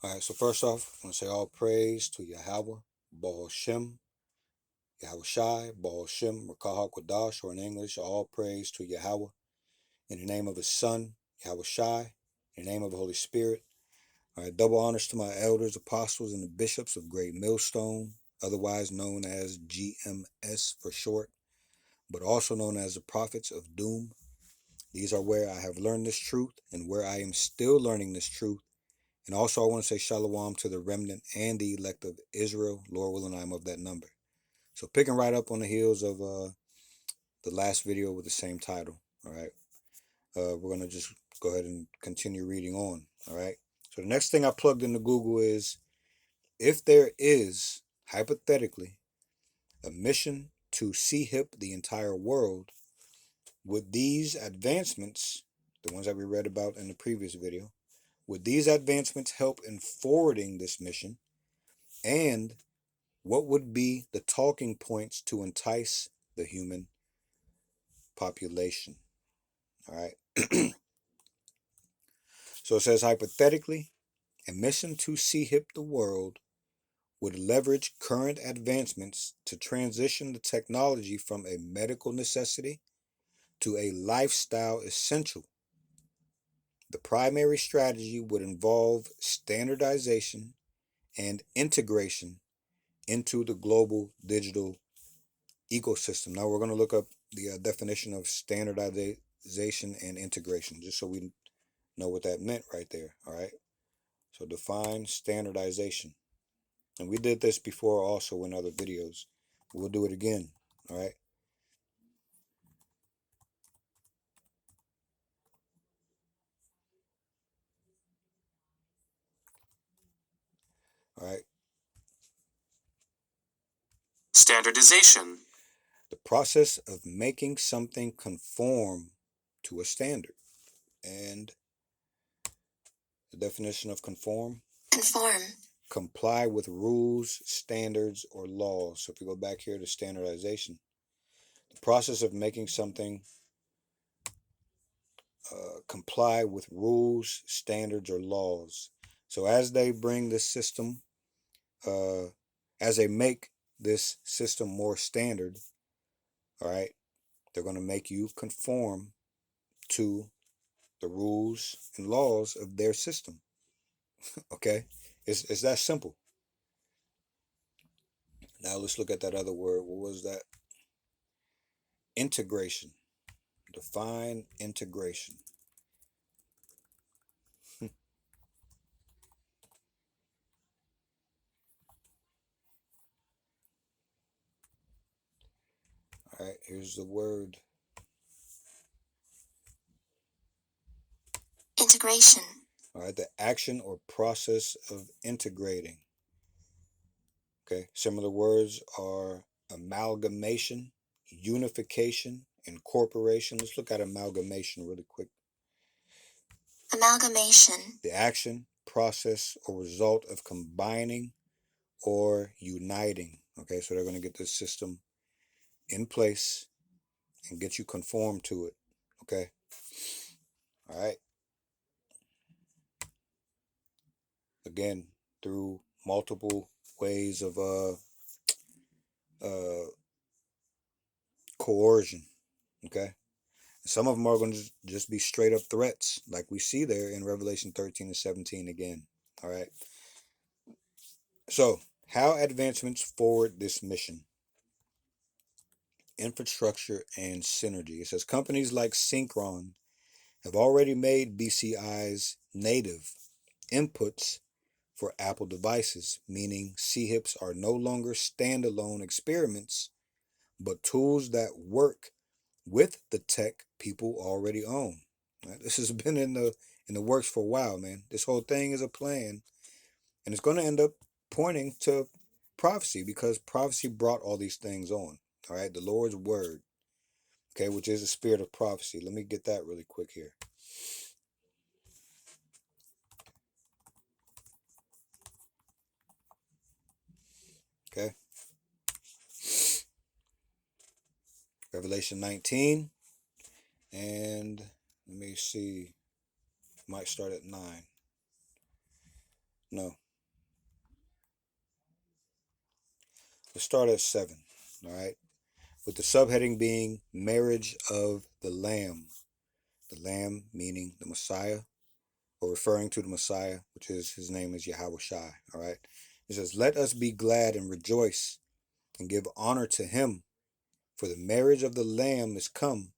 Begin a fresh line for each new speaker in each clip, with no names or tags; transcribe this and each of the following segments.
All right, so first off, I want to say all praise to Yahweh, Baal Shem, Yahweh Shai, Baal Shem, Rakah Kwadash, or in English, all praise to Yahweh. In the name of His Son, Yahweh Shai, in the name of the Holy Spirit. All right, double honors to my elders, apostles, and the bishops of Great Millstone, otherwise known as GMS for short, but also known as the prophets of doom. These are where I have learned this truth and where I am still learning this truth. And also I want to say shalom to the remnant and the elect of Israel. Lord willing, I am of that number. So picking right up on the heels of the last video with the same title. All right. We're going to just go ahead and continue reading on. All right. So the next thing I plugged into Google is, if there is, hypothetically, a mission to CHIP the entire world, would these advancements, the ones that we read about in the previous video, would these advancements help in forwarding this mission? And what would be the talking points to entice the human population? All right. So it says, hypothetically, a mission to CHIP the world would leverage current advancements to transition the technology from a medical necessity to a lifestyle essential. The primary strategy would involve standardization and integration into the global digital ecosystem. Now we're going to look up the definition of standardization and integration, just so we know what that meant right there. All right. So define standardization. And we did this before also in other videos. We'll do it again. All right. All right.
Standardization.
The process of making something conform to a standard. And the definition of conform:
Conform.
comply with rules, standards, or laws. So if we go back here to standardization, the process of making something comply with rules, standards, or laws. So as they bring this system, as they make this system more standard, all right, they're going to make you conform to the rules and laws of their system. Okay, it's that simple. Now let's look at that other word. What was that? Integration. Define integration. All right, here's the word.
Integration.
All right, the action or process of integrating. Okay, similar words are amalgamation, unification, incorporation. Let's look at amalgamation really quick.
Amalgamation.
The action, process, or result of combining or uniting. Okay, so they're going to get this system in place and get you conformed to it. Okay, all right. Again, through multiple ways of coercion. Okay, some of them are going to just be straight up threats, like we see there in Revelation 13 and 17 again. All right. So, how advancements forward this mission? Infrastructure and synergy. It says companies like Synchron have already made BCI's native inputs for Apple devices, meaning CHIPs are no longer standalone experiments, but tools that work with the tech people already own. Right? This has been in the works for a while, man. This whole thing is a plan, and it's going to end up pointing to prophecy, because prophecy brought all these things on. All right, the Lord's word, okay, which is the spirit of prophecy. Let me get that really quick here. Okay, Revelation 19, and let me see, might start at 9. No. Let's start at 7. All right. With the subheading being marriage of the Lamb. The Lamb meaning the Messiah, or referring to the Messiah, which is his name is Yahweh Shai. All right. It says, let us be glad and rejoice and give honor to him, for the marriage of the Lamb is come,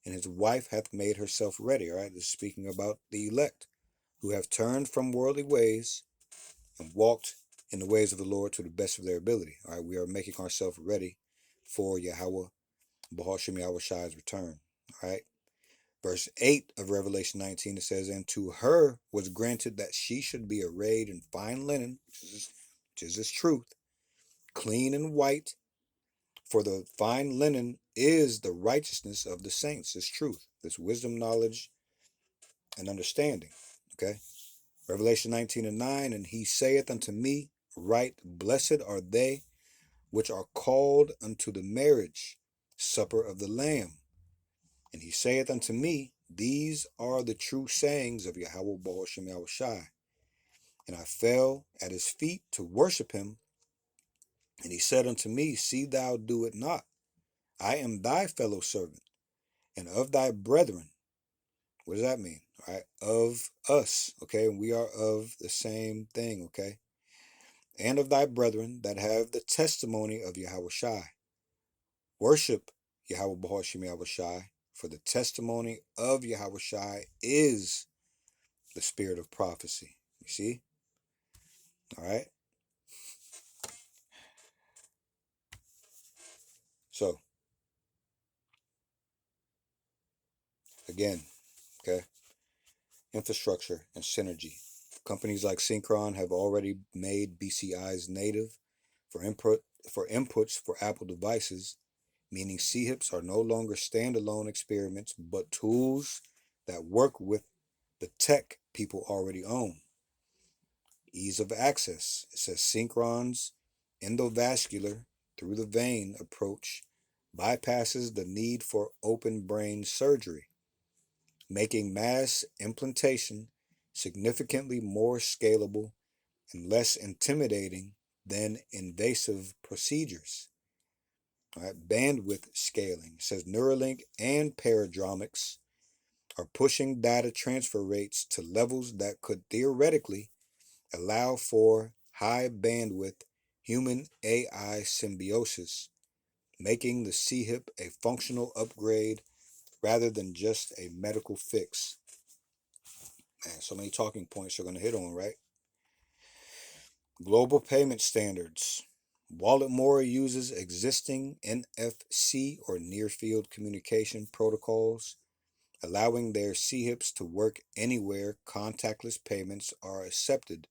and his wife hath made herself ready. All right. This is speaking about the elect who have turned from worldly ways and walked in the ways of the Lord to the best of their ability. All right. We are making ourselves ready for Yahweh, Bahashim Yahweh Shai's return. All right. Verse 8 of Revelation 19, it says, and to her was granted that she should be arrayed in fine linen, which is this truth, clean and white, for the fine linen is the righteousness of the saints, this truth, this wisdom, knowledge, and understanding. Okay. Revelation 19 and 9, and he saith unto me, right, blessed are they which are called unto the marriage supper of the Lamb. And he saith unto me, these are the true sayings of Yahweh Bahashim Yahweh Shai. And I fell at his feet to worship him. And he said unto me, see thou do it not. I am thy fellow servant, and of thy brethren. What does that mean? All right, of us, okay? We are of the same thing, okay? And of thy brethren that have the testimony of Yahweh Shai. Worship Yahweh Bahashim Yahweh Shai, for the testimony of Yahweh Shai is the spirit of prophecy. You see? All right. So, again, okay, infrastructure and synergy. Companies like Synchron have already made BCIs native for inputs for Apple devices, meaning CHIPs are no longer standalone experiments, but tools that work with the tech people already own. Ease of access. It says Synchron's endovascular through the vein approach bypasses the need for open brain surgery, making mass implantation significantly more scalable and less intimidating than invasive procedures. All right, bandwidth scaling. It says Neuralink and Paradromics are pushing data transfer rates to levels that could theoretically allow for high bandwidth human AI symbiosis, making the CHIP a functional upgrade rather than just a medical fix. Man, so many talking points are going to hit on, right? Global payment standards. Walletmore uses existing NFC or near field communication protocols, allowing their CHIPs to work anywhere contactless payments are accepted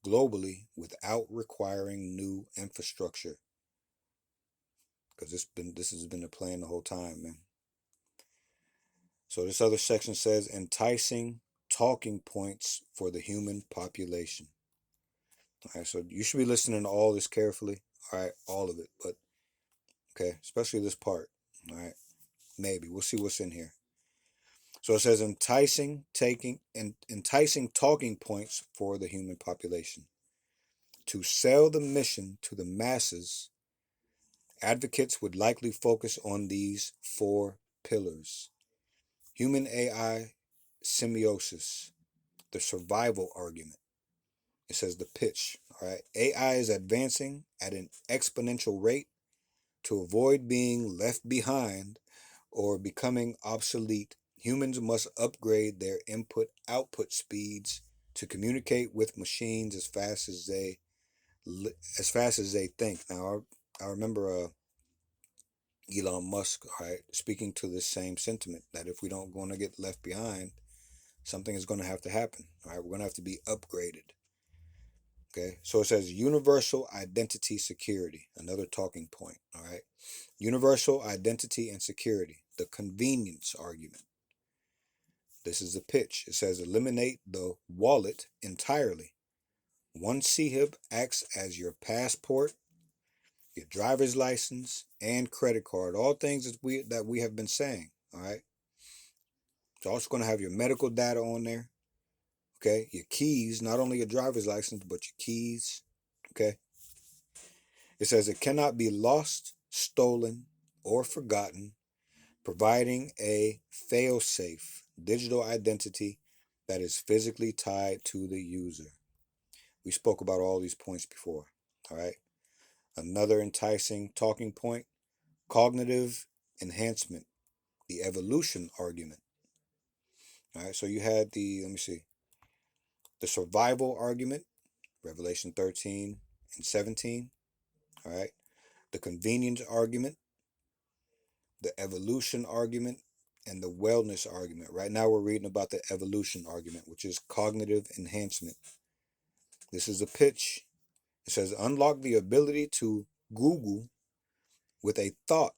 globally without requiring new infrastructure. Because this has been the plan the whole time, man. So this other section says enticing talking points for the human population. All right, so you should be listening to all this carefully. All right, all of it, but okay, especially this part. All right, maybe we'll see what's in here. So it says enticing talking points for the human population. To sell the mission to the masses, advocates would likely focus on these 4 pillars: human AI symbiosis, the survival argument. It says the pitch. All right, AI is advancing at an exponential rate. To avoid being left behind or becoming obsolete, humans must upgrade their input-output speeds to communicate with machines as fast as they think. Now, I remember Elon Musk, right, speaking to this same sentiment that if we don't want to get left behind, something is going to have to happen. All right, we're going to have to be upgraded. Okay, so it says universal identity security, another talking point. All right, universal identity and security, the convenience argument. This is the pitch. It says eliminate the wallet entirely. One CHIP acts as your passport, your driver's license, and credit card. All things that we have been saying. All right. It's also going to have your medical data on there. Okay, your keys, not only your driver's license, but your keys. Okay, it says it cannot be lost, stolen, or forgotten, providing a fail-safe digital identity that is physically tied to the user. We spoke about all these points before. All right. Another enticing talking point: cognitive enhancement, the evolution argument. All right. So you had let me see, the survival argument, Revelation 13 and 17. All right. The convenience argument, the evolution argument, and the wellness argument. Right now we're reading about the evolution argument, which is cognitive enhancement. This is a pitch. It says unlock the ability to Google with a thought,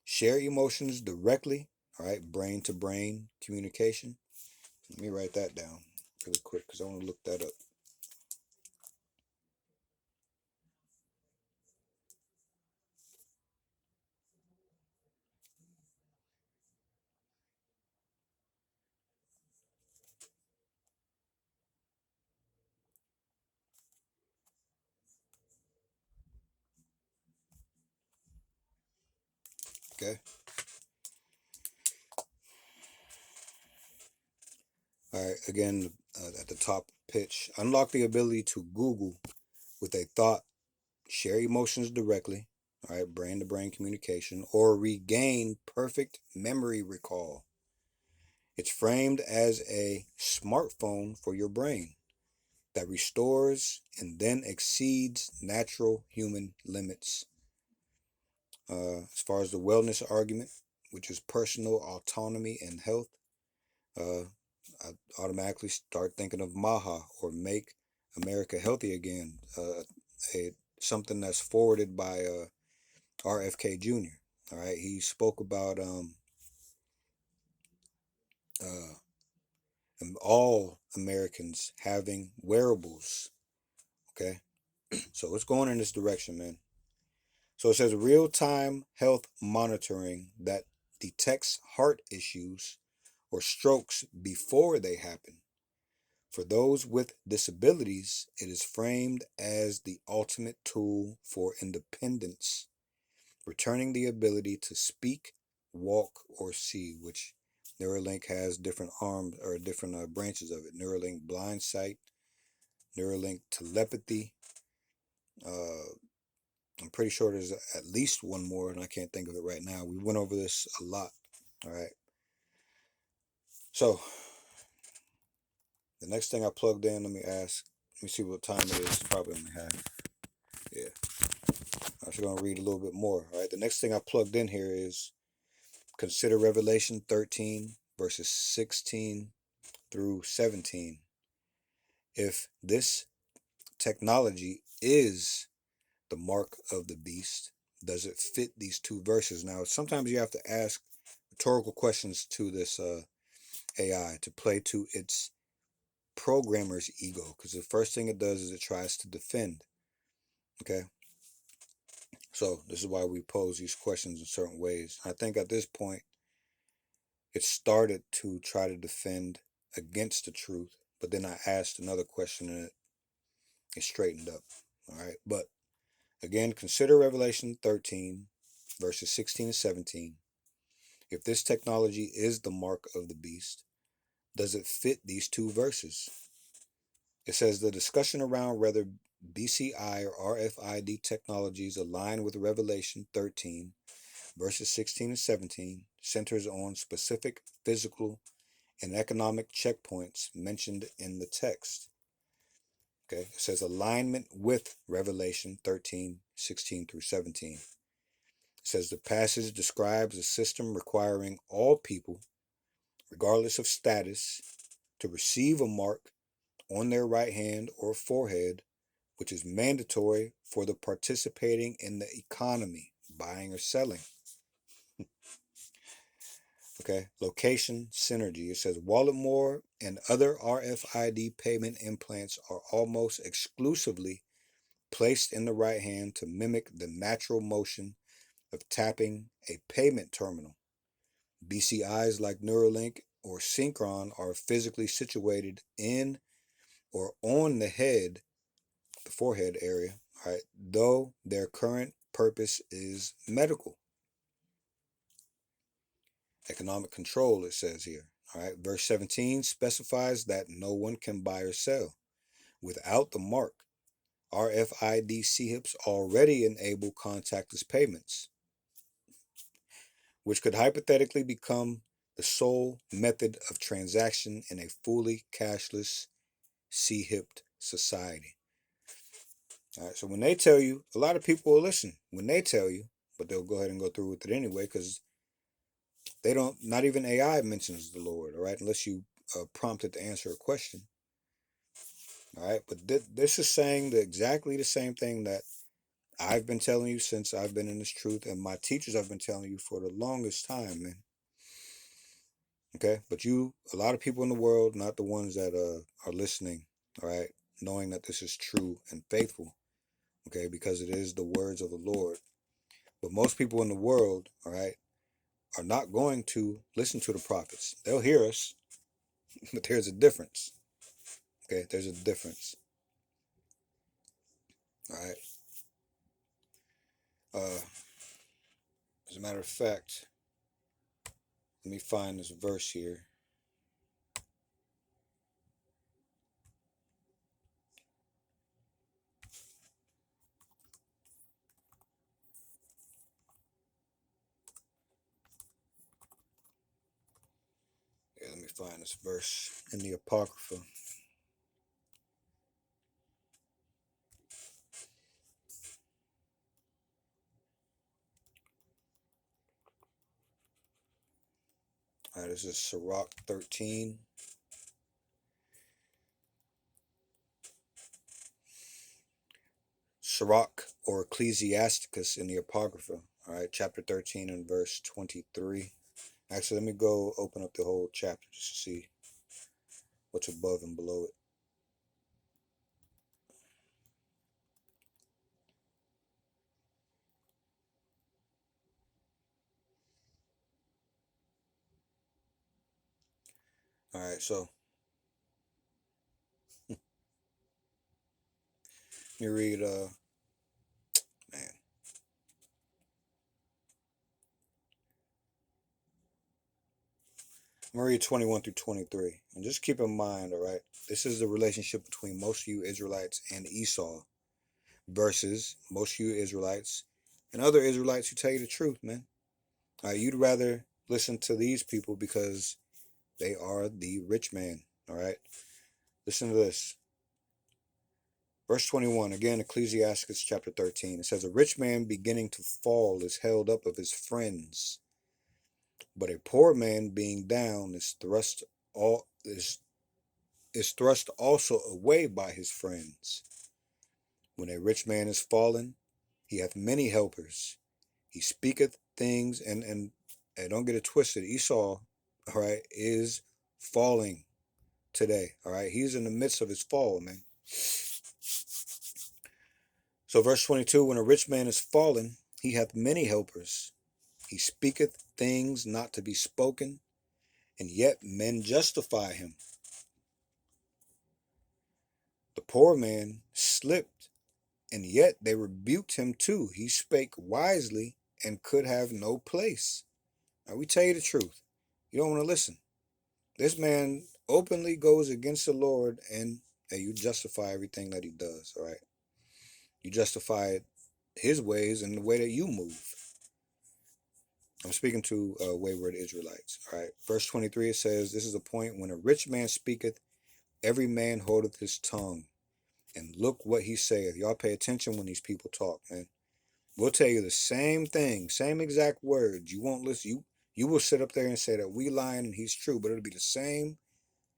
share emotions directly. All right, brain to brain communication. Let me write that down really quick because I want to look that up. Okay. All right. Again, at the top pitch, unlock the ability to Google with a thought, share emotions directly. All right, brain to brain communication, or regain perfect memory recall. It's framed as a smartphone for your brain that restores and then exceeds natural human limits. As far as the wellness argument, which is personal autonomy and health, uh, I automatically start thinking of MAHA, or Make America Healthy Again, a something that's forwarded by RFK Jr. All right, he spoke about uh, all Americans having wearables. Okay, so it's going in this direction, man. So it says real time health monitoring that detects heart issues or strokes before they happen. For those with disabilities, it is framed as the ultimate tool for independence, returning the ability to speak, walk, or see, which Neuralink has different arms or different branches of it. Neuralink blind sight, Neuralink telepathy. Uh, I'm pretty sure there's at least one more, and I can't think of it right now. We went over this a lot. All right. So the next thing I plugged in, let me see what time it is. Probably only half. Yeah. I'm just going to read a little bit more. All right. The next thing I plugged in here is consider Revelation 13, verses 16 through 17. If this technology is the mark of the beast, does it fit these two verses? Now, sometimes you have to ask rhetorical questions to this AI to play to its programmer's ego, because the first thing it does is it tries to defend. Okay, so this is why we pose these questions in certain ways. I think at this point it started to try to defend against the truth, but then I asked another question and it straightened up. All right, but again, consider Revelation 13 verses 16 and 17. If this technology is the mark of the beast, does it fit these two verses? It says the discussion around whether BCI or RFID technologies align with Revelation 13, verses 16 and 17, centers on specific physical and economic checkpoints mentioned in the text. Okay, it says alignment with Revelation 13, 16 through 17. It says the passage describes a system requiring all people, regardless of status, to receive a mark on their right hand or forehead, which is mandatory for the participating in the economy, buying or selling. Okay, location synergy. It says Walletmore and other RFID payment implants are almost exclusively placed in the right hand to mimic the natural motion of tapping a payment terminal. BCIs like Neuralink or synchron are physically situated in or on the head, the forehead area, all right, though their current purpose is medical. Economic control, it says here. All right, verse 17 specifies that no one can buy or sell without the mark. RFID CHIPs already enable contactless payments, which could hypothetically become the sole method of transaction in a fully cashless CHIP society. All right, so when they tell you, a lot of people will listen when they tell you, but they'll go ahead and go through with it anyway because they don't, not even AI mentions the Lord, all right, unless you prompt it to answer a question. All right, but this is saying exactly the same thing that I've been telling you since I've been in this truth, and my teachers have been telling you for the longest time, man. Okay, but a lot of people in the world, not the ones that are listening, all right, knowing that this is true and faithful, okay, because it is the words of the Lord. But most people in the world, all right, are not going to listen to the prophets. They'll hear us, but there's a difference. Okay, there's a difference. All right. As a matter of fact, let me find this verse here. Yeah, let me find this verse in the Apocrypha. All right, this is Sirach 13. Sirach or Ecclesiasticus in the Apocrypha. All right, chapter 13 and verse 23. Actually, let me go open up the whole chapter just to see what's above and below it. All right, so let me read, man. I'm going to read 21 through 23. And just keep in mind, all right, this is the relationship between most of you Israelites and Esau versus most of you Israelites and other Israelites who tell you the truth, man. All right, you'd rather listen to these people because they are the rich man, all right? Listen to this. Verse 21, again, Ecclesiasticus chapter 13. It says, a rich man beginning to fall is held up of his friends, but a poor man being down is thrust also away by his friends. When a rich man is fallen, he hath many helpers. He speaketh things, and don't get it twisted. Esau, all right, is falling today. All right, he's in the midst of his fall, man. So, verse 22, when a rich man is fallen, he hath many helpers. He speaketh things not to be spoken, and yet men justify him. The poor man slipped, and yet they rebuked him too. He spake wisely and could have no place. Now, we tell you the truth. You don't want to listen. This man openly goes against the Lord, and hey, you justify everything that he does, all right? You justify his ways and the way that you move. I'm speaking to wayward Israelites, all right? Verse 23, it says, this is a point when a rich man speaketh, every man holdeth his tongue, and look what he saith. Y'all pay attention when these people talk, man. We'll tell you the same thing, same exact words. You won't listen. You will sit up there and say that we lying and he's true, but it'll be the same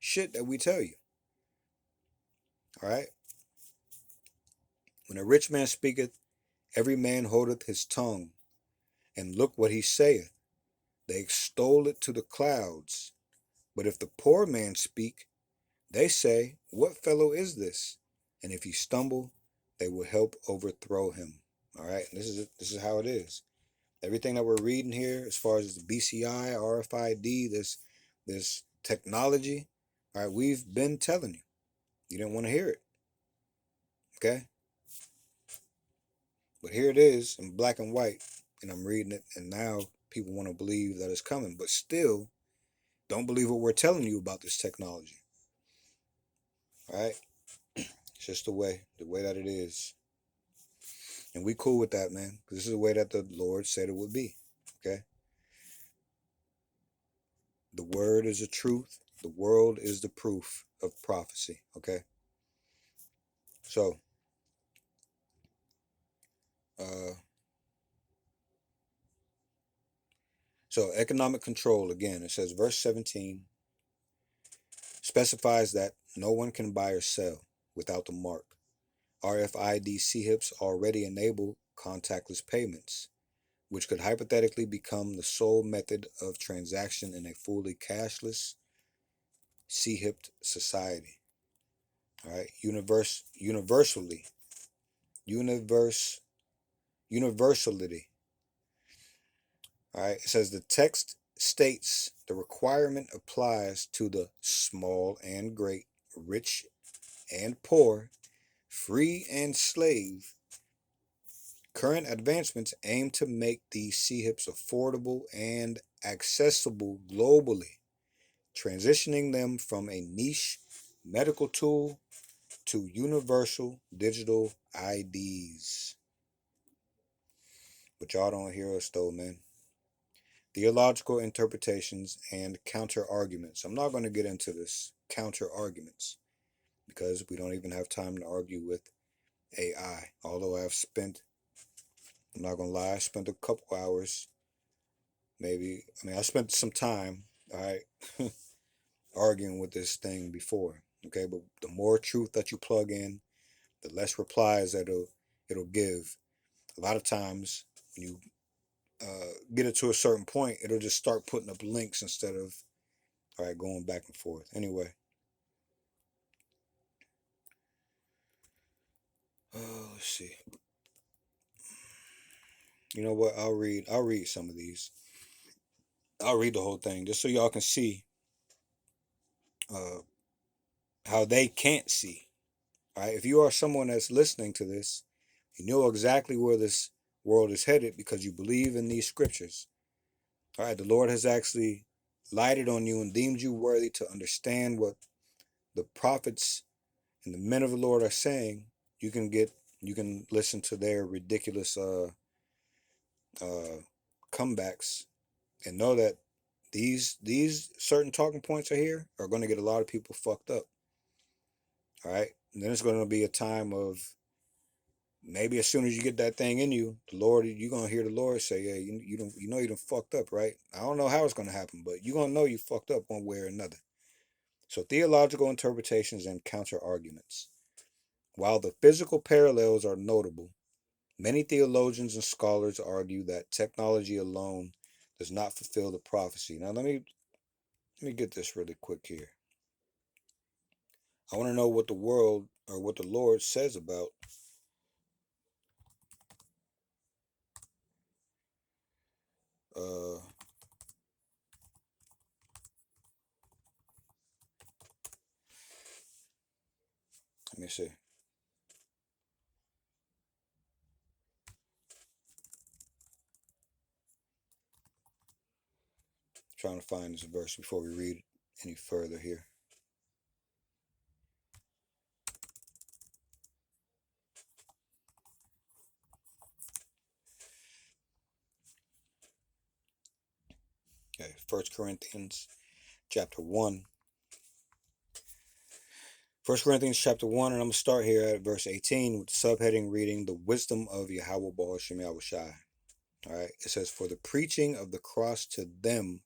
shit that we tell you. All right? When a rich man speaketh, every man holdeth his tongue, and look what he saith. They extol it to the clouds. But if the poor man speak, they say, what fellow is this? And if he stumble, they will help overthrow him. All right? And this is how it is. Everything that we're reading here, as far as the BCI, RFID, this technology. All right, we've been telling you. You didn't want to hear it. Okay? But here it is in black and white, and I'm reading it, and now people want to believe that it's coming, but still don't believe what we're telling you about this technology. All right? It's just the way that it is. And we cool with that, man, because this is the way that the Lord said it would be. Okay? The word is the truth. The world is the proof of prophecy. Okay? So, uh, economic control, again, it says, verse 17 specifies that no one can buy or sell without the mark. RFID CHIPs already enable contactless payments, which could hypothetically become the sole method of transaction in a fully cashless CHIP society. All right, universality. All right, it says the text states the requirement applies to the small and great, rich and poor, free and slave. Current advancements aim to make these CHIPs affordable and accessible globally, transitioning them from a niche medical tool to universal digital IDs. But y'all don't hear us though, man. Theological interpretations and counter arguments. I'm not going to get into this counter arguments because we don't even have time to argue with AI. Although I'm not going to lie, I spent a couple hours, I spent some time, all right, arguing with this thing before. Okay, but the more truth that you plug in, the less replies that it'll give. A lot of times when you get it to a certain point, it'll just start putting up links instead of all right going back and forth. Anyway, let's see. You know what? I'll read some of these. I'll read the whole thing just so y'all can see uh, how they can't see. All right. If you are someone that's listening to this, you know exactly where this world is headed because you believe in these scriptures. All right. The Lord has actually lighted on you and deemed you worthy to understand what the prophets and the men of the Lord are saying. You can listen to their ridiculous uh, comebacks and know that these certain talking points are here are going to get a lot of people fucked up. All right, and then it's going to be a time of maybe as soon as you get that thing in you, the Lord, you're gonna hear the Lord say, "Yeah, you done fucked up, right?" I don't know how it's going to happen, but you're gonna know you fucked up one way or another. So theological interpretations and counter arguments. While the physical parallels are notable, many theologians and scholars argue that technology alone does not fulfill the prophecy. Now let me get this really quick here. I want to know what the world or what the Lord says about let me see. Trying to find this verse before we read any further here. Okay, 1 Corinthians chapter 1. 1 Corinthians chapter 1, and I'm going to start here at verse 18 with the subheading reading the wisdom of Yahweh Baal Shem Yahweh Shai. All right, it says, for the preaching of the cross to them,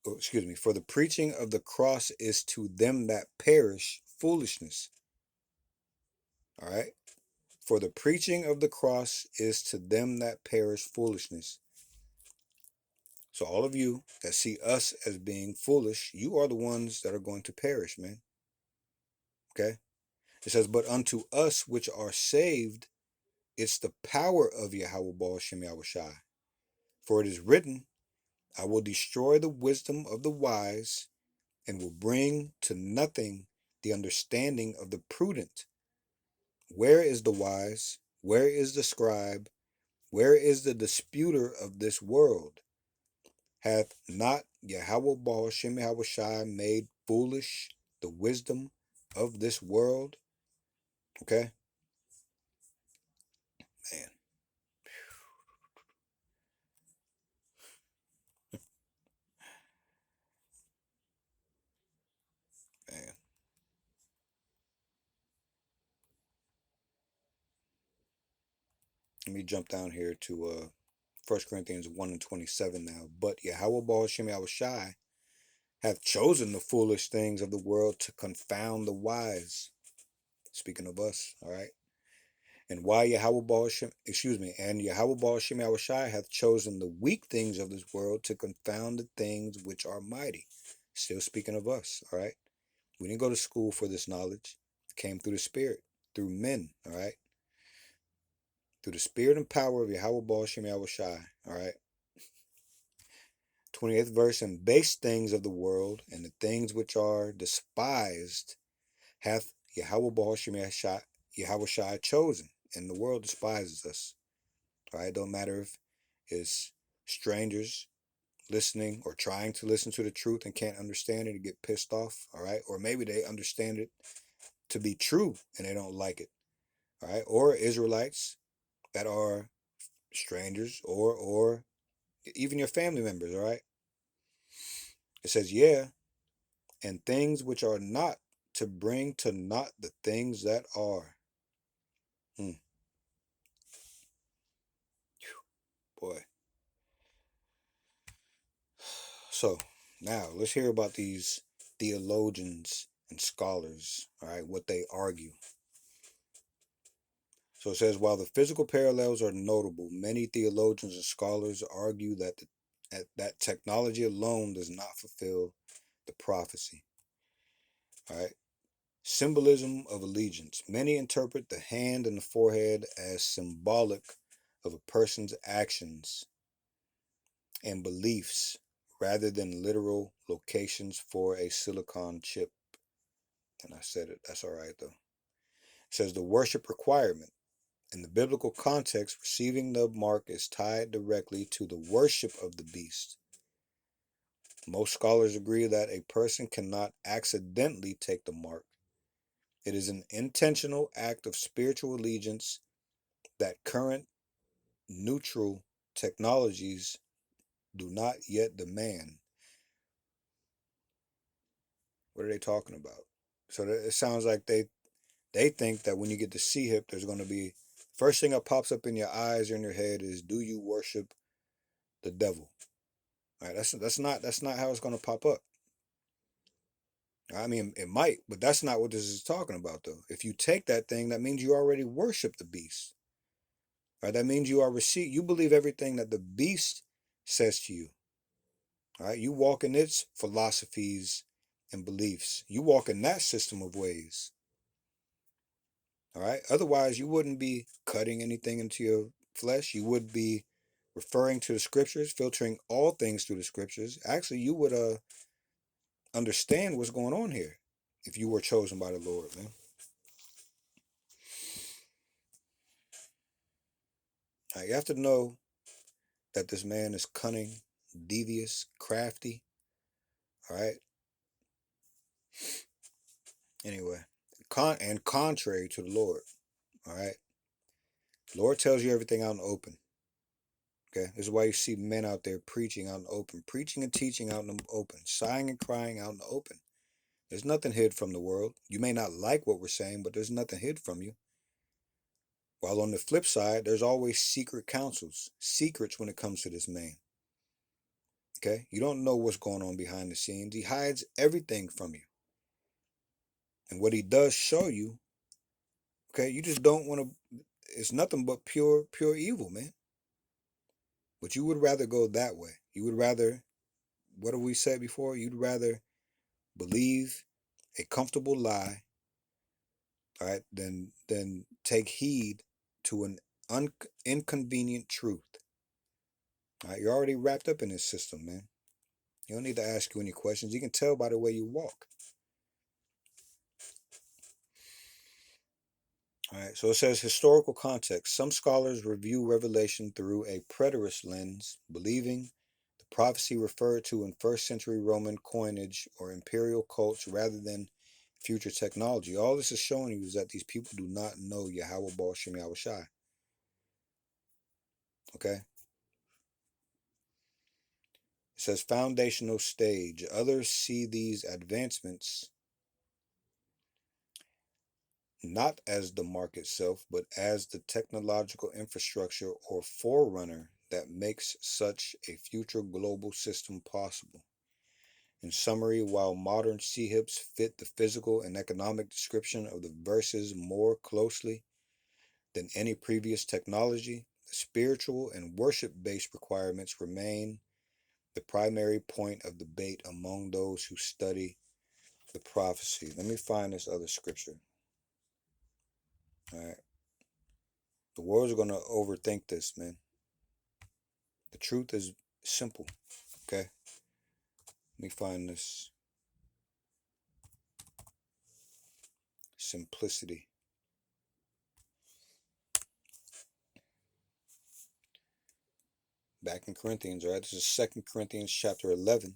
for the preaching of the cross is to them that perish foolishness. All right, for the preaching of the cross is to them that perish foolishness. So all of you that see us as being foolish, you are the ones that are going to perish, man. Okay? It says, but unto us which are saved, it's the power of Yahweh Baal Shem Yahweh Shai. For it is written, I will destroy the wisdom of the wise, and will bring to nothing the understanding of the prudent. Where is the wise? Where is the scribe? Where is the disputer of this world? Hath not Yahweh Baal Shem Yahweh Shai made foolish the wisdom of this world? Okay, man, man. Let me jump down here to 1 Corinthians 1 and 27 now. But Yahweh Baal Shem Yahweh Shai hath chosen the foolish things of the world to confound the wise. Speaking of us, all right. And why Yahweh Baal Shem, and Yahweh Baal Shem Yahweh Shai hath chosen the weak things of this world to confound the things which are mighty. Still speaking of us, all right. We didn't go to school for this knowledge. It came through the Spirit, through men, all right. Through the Spirit and power of Yahweh Baal Shem Yahweh Shai, all right. 28th verse, and base things of the world and the things which are despised hath Yahweh Baal Shem Yahweh Shai chosen, and the world despises us. All right, don't matter if it's strangers listening or trying to listen to the truth and can't understand it and get pissed off. All right, or maybe they understand it to be true and they don't like it. All right, or Israelites that are strangers or even your family members. All right, it says, yeah, and things which are not, to bring to naught the things that are. Boy. So now let's hear about these theologians and scholars, all right, what they argue. So it says, while the physical parallels are notable, many theologians and scholars argue that technology alone does not fulfill the prophecy. All right. Symbolism of allegiance. Many interpret the hand and the forehead as symbolic of a person's actions and beliefs rather than literal locations for a silicon chip. And I said it, that's all right though. It says the worship requirement. In the biblical context, receiving the mark is tied directly to the worship of the beast. Most scholars agree that a person cannot accidentally take the mark. It is an intentional act of spiritual allegiance that current neutral technologies do not yet demand. What are they talking about? So it sounds like they think that when you get to C-hip, there's going to be first thing that pops up in your eyes or in your head is, do you worship the devil? All right, that's not how it's going to pop up. I mean, it might, but that's not what this is talking about, though. If you take that thing, that means you already worship the beast. Right? That means you believe everything that the beast says to you. All right, you walk in its philosophies and beliefs. You walk in that system of ways. All right. Otherwise, you wouldn't be cutting anything into your flesh. You would be referring to the scriptures, filtering all things through the scriptures. Actually, you would understand what's going on here if you were chosen by the Lord, man. Now, you have to know that this man is cunning, devious, crafty. All right. Anyway, and contrary to the Lord. All right. The Lord tells you everything out in the open. Okay. This is why you see men out there preaching out in the open, preaching and teaching out in the open, sighing and crying out in the open. There's nothing hid from the world. You may not like what we're saying, but there's nothing hid from you. While on the flip side, there's always secret counsels, secrets when it comes to this man. Okay? You don't know what's going on behind the scenes. He hides everything from you. And what he does show you, okay, you just don't want to, it's nothing but pure evil, man. But you would rather go that way. You would rather, what have we said before? You'd rather believe a comfortable lie, all right, than take heed to an inconvenient truth. All right, you're already wrapped up in this system, man. You don't need to ask you any questions. You can tell by the way you walk. All right, so it says historical context. Some scholars review Revelation through a preterist lens, believing the prophecy referred to in first century Roman coinage or imperial cults rather than future technology. All this is showing you is that these people do not know Yahweh Baal Shem Yahweh Shai. Okay? It says foundational stage. Others see these advancements not as the mark itself, but as the technological infrastructure or forerunner that makes such a future global system possible. In summary, while modern C-hips fit the physical and economic description of the verses more closely than any previous technology, the spiritual and worship-based requirements remain the primary point of debate among those who study the prophecy. Let me find this other scripture. All right. The world's going to overthink this, man. The truth is simple, okay? Let me find this simplicity. Back in Corinthians, right? This is 2 Corinthians chapter 11.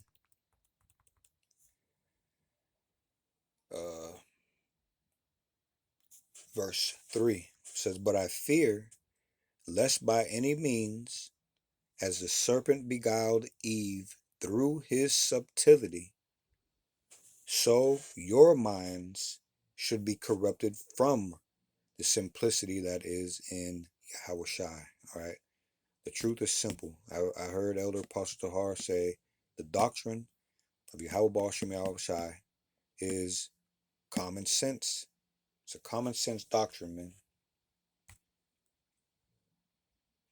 Verse 3. It says, "But I fear, lest by any means, as the serpent beguiled Eve through his subtlety, so your minds should be corrupted from the simplicity that is in Yahweh Shai." All right. The truth is simple. I heard Elder Apostle Tahar say the doctrine of Yahweh Baal Shem Yahweh Shai is common sense. It's a common sense doctrine, man.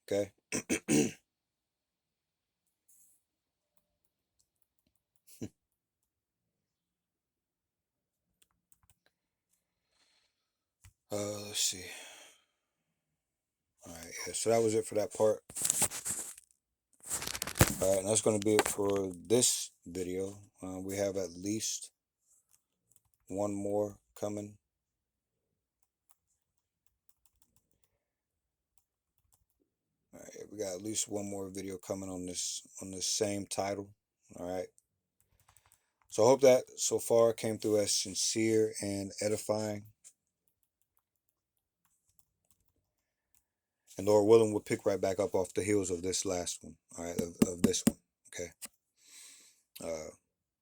Okay? Let's see. Alright, yeah, so that was it for that part. Alright, and that's going to be it for this video. We have at least one more coming. Alright, we got at least one more video coming on this same title. Alright. So I hope that so far came through as sincere and edifying. And Lord willing, we'll pick right back up off the heels of this last one. All right, of this one. Okay.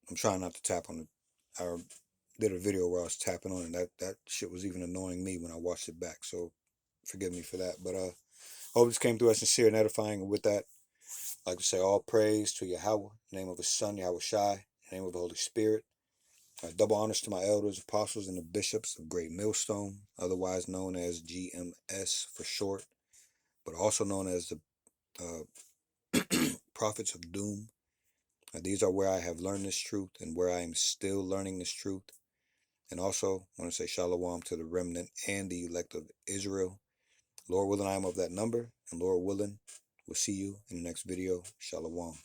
I'm trying not to tap on it. I did a video where I was tapping on it. That shit was even annoying me when I watched it back. So forgive me for that. But hope this came through as sincere and edifying. And with that, I'd like to say all praise to Yahweh, in the name of His Son, Yahweh Shai, in the name of the Holy Spirit. Double honors to my elders, apostles, and the bishops of Great Millstone, otherwise known as GMS for short, but also known as the prophets of doom. These are where I have learned this truth and where I am still learning this truth. And also, I want to say shalom to the remnant and the elect of Israel. Lord willing, I am of that number. And Lord willing, we'll see you in the next video. Shalom.